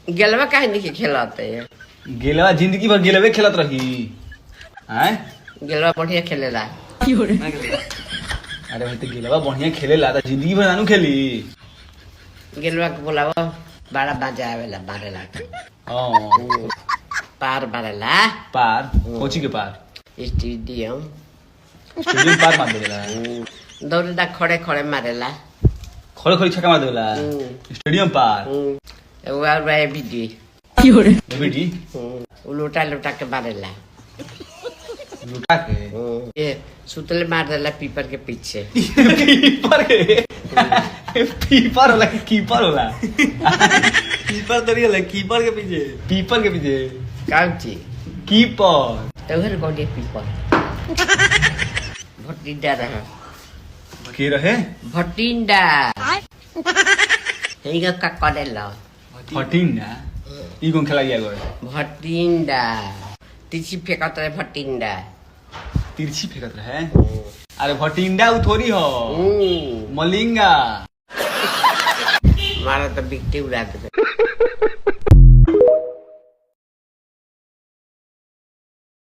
गेलवा काहे नहीं खेलते गेलवा जिंदगी भर गेलवे खेलत रही हैं गेलवा बढ़िया खेलेला अरे भाई तो गेलवा बढ़िया खेलेला त जिंदगी भर नानू खेली गेलवा के बोलावा बड़ा बाजा आवेला मारेला हां पार मारेला पार कोची के पार स्टेडियम पार मार देला दौड़ेला खड़े खड़े मारेला खड़े खड़े छक्का मार देला स्टेडियम पार वो आ रहा है बीडी बेटी लुटा लुटा के मारेला लुटा के ये सुतले मार देला पीपर के पीछे पीपर होला कि कीपर होला कीपर तो नहीं है कीपर के पीछे पीपर के पीछे काउची कीपर तो हर गोडी पीपर भटिंडा रहा के रहे भटिंडा हेगा का करेला फटिंडा ई कोन खेला गया गए भटिंडा तिची फेंकत रहे भटिंडा तिरछी फेंकत रहे अरे भटिंडा उ थोड़ी हो मलिंगा मारा तो बिकते उड़ा दे